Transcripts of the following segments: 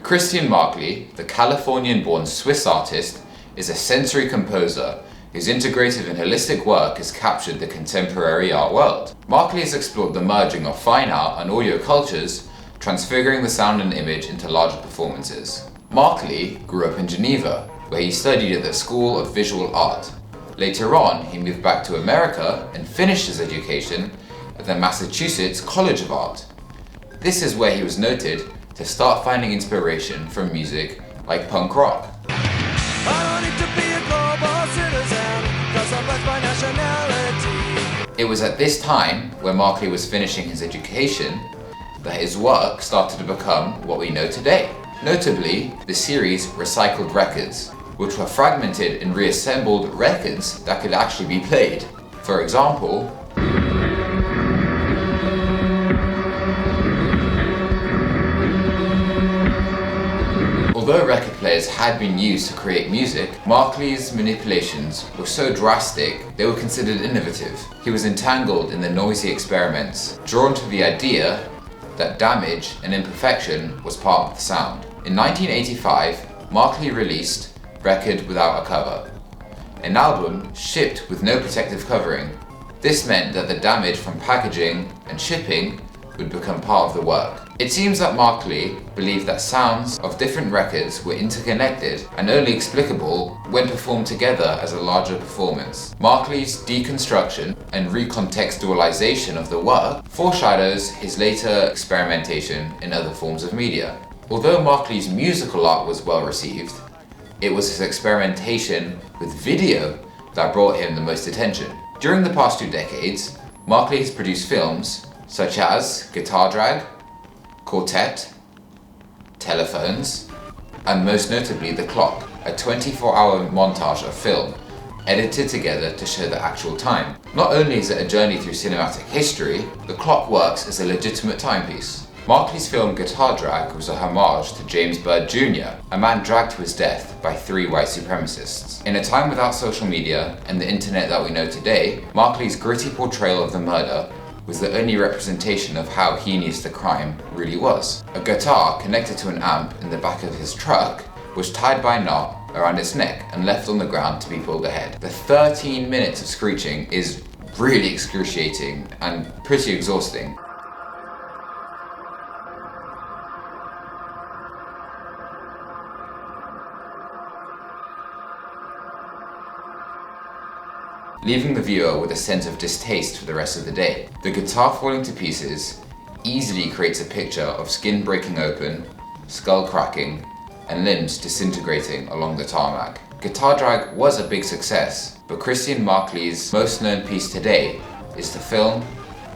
Christian Marlcay, the Californian-born Swiss artist, is a sensory composer whose integrative and holistic work has captured the contemporary art world. Marlcay has explored the merging of fine art and audio cultures, transfiguring the sound and image into larger performances. Marlcay grew up in Geneva, where he studied at the School of Visual Art. Later on, he moved back to America and finished his education at the Massachusetts College of Art. This is where he was noted to start finding inspiration from music like punk rock. It was at this time, where Marlcay was finishing his education, that his work started to become what we know today. Notably, the series Recycled Records, which were fragmented and reassembled records that could actually be played. For example, although record players had been used to create music, Marlcay's manipulations were so drastic they were considered innovative. He was entangled in the noisy experiments, drawn to the idea that damage and imperfection was part of the sound. In 1985, Marlcay released Record Without a Cover, an album shipped with no protective covering. This meant that the damage from packaging and shipping would become part of the work. It seems that Marlcay believed that sounds of different records were interconnected and only explicable when performed together as a larger performance. Marlcay's deconstruction and recontextualization of the work foreshadows his later experimentation in other forms of media. Although Marlcay's musical art was well received, it was his experimentation with video that brought him the most attention. During the past 2 decades, Marlcay has produced films such as Guitar Drag, Quartet, Telephones, and most notably The Clock, a 24-hour montage of film edited together to show the actual time. Not only is it a journey through cinematic history, The Clock works as a legitimate timepiece. Marlcay's film Guitar Drag was a homage to James Byrd Jr., a man dragged to his death by 3 white supremacists. In a time without social media and the internet that we know today, Marlcay's gritty portrayal of the murder was the only representation of how heinous the crime really was. A guitar connected to an amp in the back of his truck was tied by a knot around its neck and left on the ground to be pulled ahead. The 13 minutes of screeching is really excruciating and pretty exhausting. Leaving the viewer with a sense of distaste for the rest of the day. The guitar falling to pieces easily creates a picture of skin breaking open, skull cracking, and limbs disintegrating along the tarmac. Guitar Drag was a big success, but Christian Marlcay's most known piece today is the film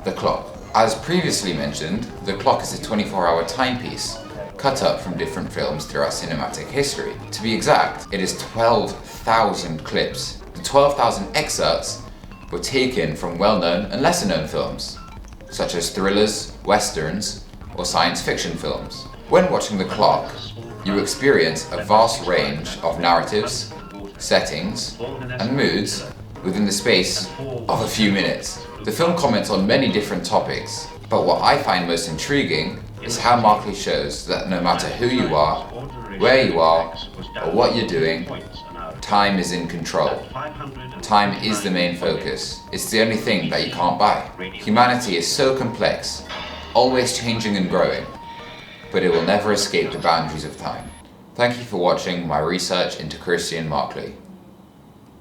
The Clock. As previously mentioned, The Clock is a 24-hour timepiece cut up from different films throughout cinematic history. To be exact, it is 12,000 clips. The 12,000 excerpts were taken from well-known and lesser-known films, such as thrillers, westerns, or science fiction films. When watching The Clock, you experience a vast range of narratives, settings, and moods within the space of a few minutes. The film comments on many different topics, but what I find most intriguing is how Marlcay shows that no matter who you are, where you are, or what you're doing, time is in control. Time is the main focus. It's the only thing that you can't buy. Humanity is so complex, always changing and growing, but it will never escape the boundaries of time. Thank you for watching my research into Christian Marlcay.